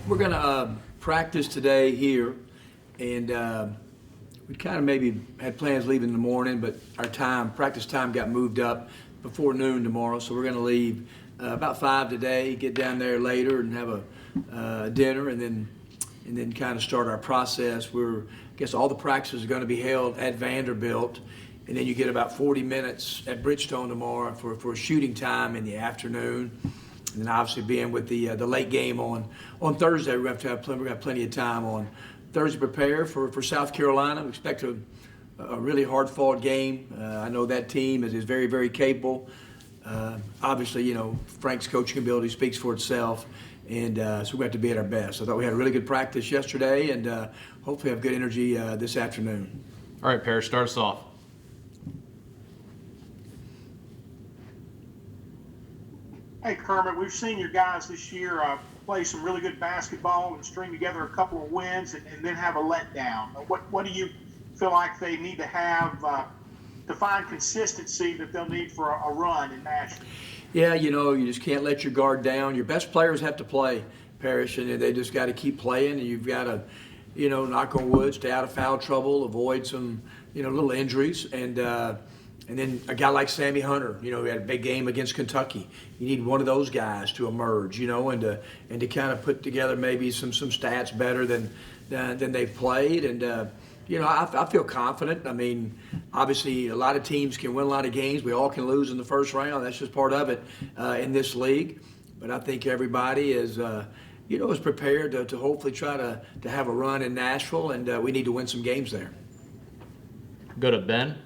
We're going to practice today here, and we kind of maybe had plans leaving in the morning, but our practice time got moved up before noon tomorrow, so we're going to leave about 5 today, get down there later and have a dinner, and then kind of start our process. I guess all the practices are going to be held at Vanderbilt, and then you get about 40 minutes at Bridgestone tomorrow for shooting time in the afternoon. And then obviously being with the late game on Thursday, we have plenty of time on Thursday to prepare for South Carolina. We expect a really hard-fought game. I know that team is very, very capable. Obviously, Frank's coaching ability speaks for itself, and so we have to be at our best. I thought we had a really good practice yesterday, and hopefully have good energy this afternoon. All right, Parrish, start us off. Hey, Kermit, we've seen your guys this year play some really good basketball and string together a couple of wins and then have a letdown. What do you feel like they need to have to find consistency that they'll need for a run in Nashville? Yeah, you just can't let your guard down. Your best players have to play, Parrish, and they just got to keep playing. And you've got to, knock on wood, stay out of foul trouble, avoid some, little injuries, and then a guy like Sammy Hunter, who had a big game against Kentucky. You need one of those guys to emerge, and to kind of put together maybe some stats better than they've played. And I feel confident. I mean, obviously a lot of teams can win a lot of games. We all can lose in the first round. That's just part of it in this league. But I think everybody is is prepared to hopefully try to have a run in Nashville, and we need to win some games there. Go to Ben.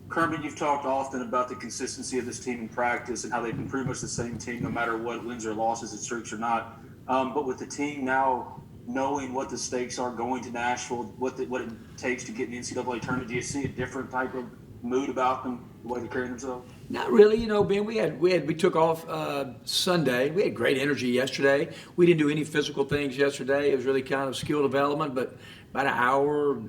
Kermit, you've talked often about the consistency of this team in practice and how they've been pretty much the same team no matter what wins or losses and streaks or not. But with the team now knowing what the stakes are going to Nashville, what it takes to get in the NCAA tournament, do you see a different type of mood about them, the way they're carrying themselves? Not really, Ben. We took off Sunday. We had great energy yesterday. We didn't do any physical things yesterday. It was really kind of skill development, but about an hour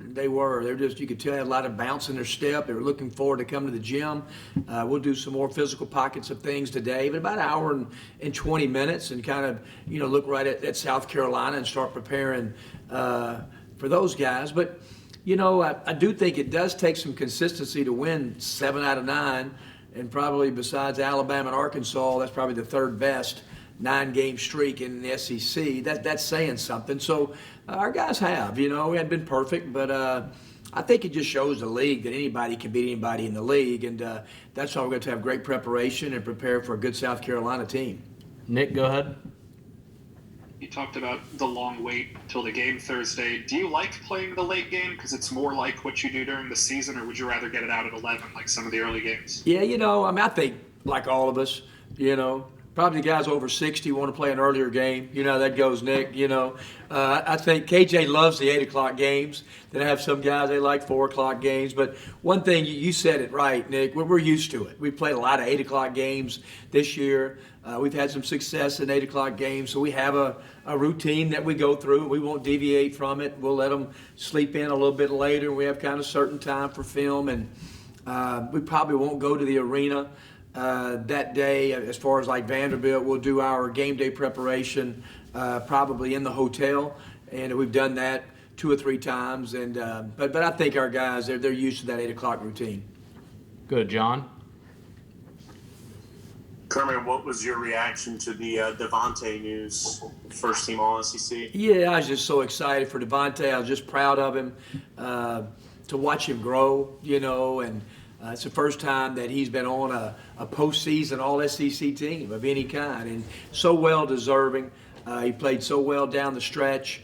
they're just, you could tell, they had a lot of bounce in their step. They were looking forward to coming to the gym. We'll do some more physical pockets of things today, but about an hour and 20 minutes, and kind of look right at South Carolina and start preparing for those guys. But I do think it does take some consistency to win 7 out of 9, and probably besides Alabama and Arkansas, that's probably the third best 9-game streak in the SEC. That's saying something. So our guys have, we hadn't been perfect, but I think it just shows the league that anybody can beat anybody in the league, and that's why we're going to have great preparation and prepare for a good South Carolina team. Nick, go ahead. You talked about the long wait till the game Thursday. Do you like playing the late game because it's more like what you do during the season, or would you rather get it out at 11 like some of the early games? Yeah, I think like all of us, probably the guys over 60 want to play an earlier game. That goes, Nick. I think KJ loves the 8 o'clock games. Then I have some guys, they like 4 o'clock games. But one thing, you said it right, Nick, we're used to it. We've played a lot of 8 o'clock games this year. We've had some success in 8 o'clock games, so we have a routine that we go through. We won't deviate from it. We'll let them sleep in a little bit later. We have kind of certain time for film, and we probably won't go to the arena that day. As far as like Vanderbilt, we'll do our game day preparation probably in the hotel, and we've done that 2 or 3 times. And but I think our guys, they're used to that 8 o'clock routine. Go to John. Kermit, what was your reaction to the Devontae news, first team All-SEC? Yeah, I was just so excited for Devontae. I was just proud of him to watch him grow, and it's the first time that he's been on a postseason All-SEC team of any kind, and so well deserving. He played so well down the stretch.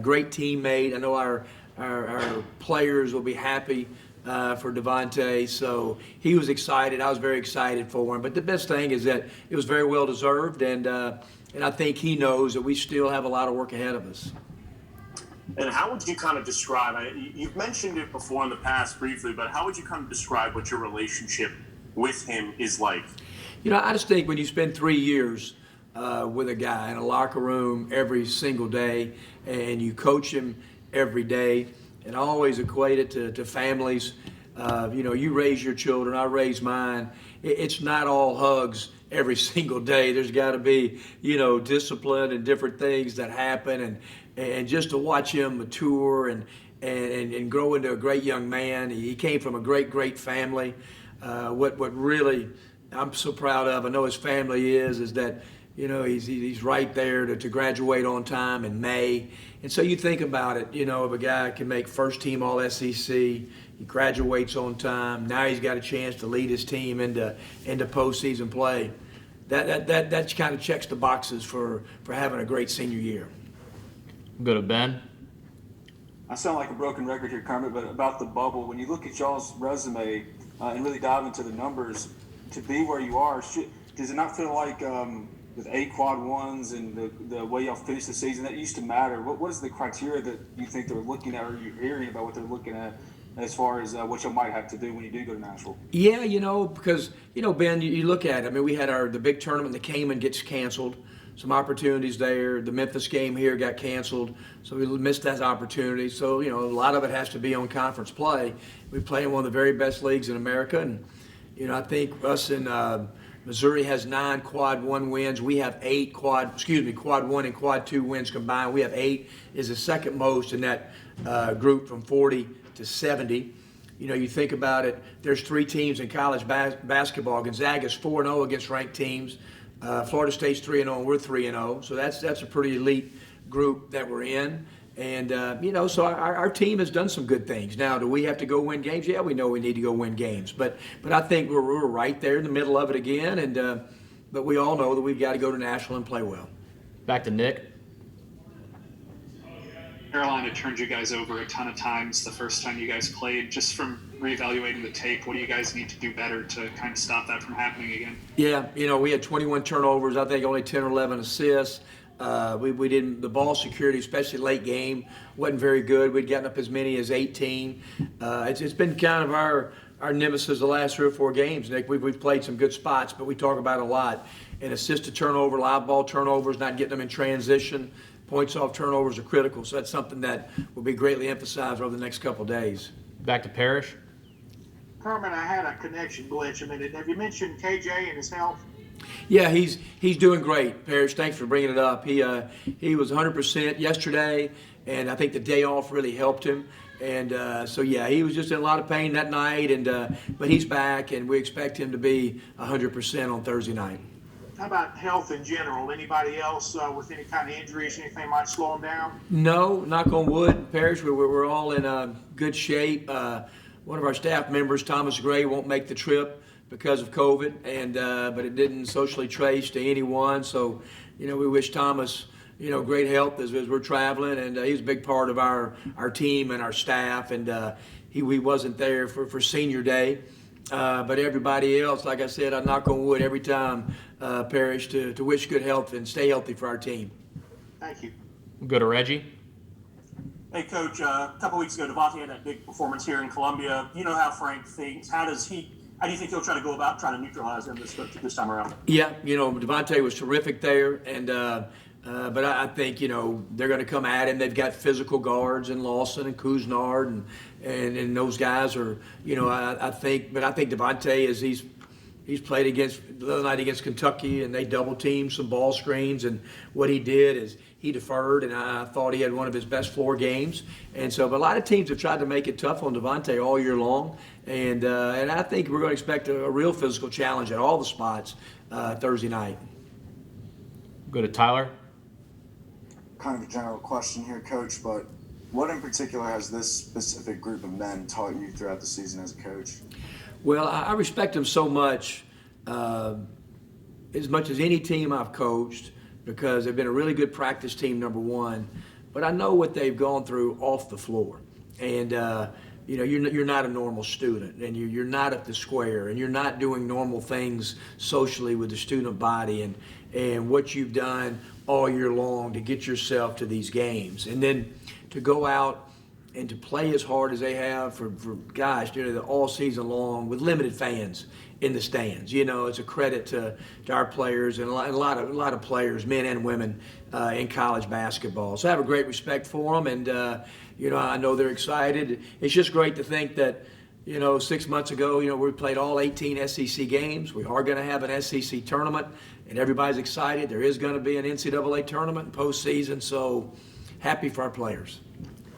Great teammate. I know our players will be happy for Devontae, so he was excited. I was very excited for him. But the best thing is that it was very well deserved, and I think he knows that we still have a lot of work ahead of us. And how would you kind of describe, you've mentioned it before in the past briefly, but how would you kind of describe what your relationship with him is like? I just think when you spend 3 years with a guy in a locker room every single day, and you coach him every day, and I always equate it to families. You raise your children, I raise mine, it's not all hugs every single day. There's got to be, discipline and different things that happen, and just to watch him mature and grow into a great young man. He came from a great family. What really I'm so proud of, I know his family is that, he's right there to graduate on time in May. And so you think about it, if a guy can make first team All SEC, he graduates on time, now he's got a chance to lead his team into postseason play. That kind of checks the boxes for having a great senior year. We'll go to Ben. I sound like a broken record here, Kermit, but about the bubble, when you look at y'all's resume and really dive into the numbers, to be where you are, does it not feel like with 8 quad ones and the way y'all finished the season, that used to matter? What is the criteria that you think they're looking at, or you're hearing about what they're looking at as far as what y'all might have to do when you do go to Nashville? Yeah, because, Ben, you look at it. I mean, we had the big tournament, the Cayman gets canceled. Some opportunities there. The Memphis game here got canceled, so we missed that opportunity. So, a lot of it has to be on conference play. We play in one of the very best leagues in America, and, I think us in Missouri has 9 quad 1 wins. We have 8 quad 1 and quad 2 wins combined. We have 8, is the second most in that group from 40 to 70. You think about it, there's 3 teams in college basketball. Gonzaga's 4-0 against ranked teams. Florida State's 3-0, and we're 3-0. So that's a pretty elite group that we're in. And, so our team has done some good things. Now, do we have to go win games? Yeah, we know we need to go win games. But I think we're right there in the middle of it again. And but we all know that we've got to go to Nashville and play well. Back to Nick. Carolina turned you guys over a ton of times the first time you guys played. Just from reevaluating the tape, what do you guys need to do better to kind of stop that from happening again? Yeah, we had 21 turnovers. I think only 10 or 11 assists. We didn't. The ball security, especially late game, wasn't very good. We'd gotten up as many as 18. It's been kind of our nemesis the last 3 or 4 games, Nick. We've played some good spots, but we talk about it a lot. And assisted turnover, live ball turnovers, not getting them in transition. Points off turnovers are critical, so that's something that will be greatly emphasized over the next couple of days. Back to Parrish. Kermit, I had a connection glitch a minute. Have you mentioned KJ and his health? Yeah, he's doing great, Parrish. Thanks for bringing it up. He was 100% yesterday, and I think the day off really helped him. And so yeah, he was just in a lot of pain that night, and but he's back, and we expect him to be 100% on Thursday night. How about health in general? Anybody else with any kind of injuries, anything might slow them down? No, knock on wood, Parrish. We're all in good shape. One of our staff members, Thomas Gray, won't make the trip because of COVID, and but it didn't socially trace to anyone. So, we wish Thomas, great health as we're traveling, and he's a big part of our team and our staff. And he wasn't there for senior day, but everybody else, like I said, I knock on wood every time, Parrish, to wish good health and stay healthy for our team. Thank you. We'll go to Reggie. Hey, Coach, a couple weeks ago, Devontae had that big performance here in Columbia. You know how Frank thinks. How do you think he'll try to go about trying to neutralize him this time around? Yeah, Devontae was terrific there, and but I think they're going to come at him. They've got physical guards in Lawson and Couisnard, and those guys are I think Devontae is he's played the other night against Kentucky, and they double teamed some ball screens, and what he did is he deferred, and I thought he had one of his best floor games. And so, but a lot of teams have tried to make it tough on Devontae all year long, and I think we're going to expect a real physical challenge at all the spots Thursday night. Go to Tyler. Kind of a general question here, Coach, but what in particular has this specific group of men taught you throughout the season as a coach? Well, I respect them so much as any team I've coached, because they've been a really good practice team, number one. But I know what they've gone through off the floor. And, you're not a normal student, and you're not at the square, and you're not doing normal things socially with the student body and what you've done all year long to get yourself to these games. And then to go out and to play as hard as they have for all season long with limited fans in the stands. It's a credit to our players and a lot of players, men and women, in college basketball. So I have a great respect for them, and I know they're excited. It's just great to think that 6 months ago, we played all 18 SEC games. We are going to have an SEC tournament, and everybody's excited. There is going to be an NCAA tournament and postseason, so happy for our players.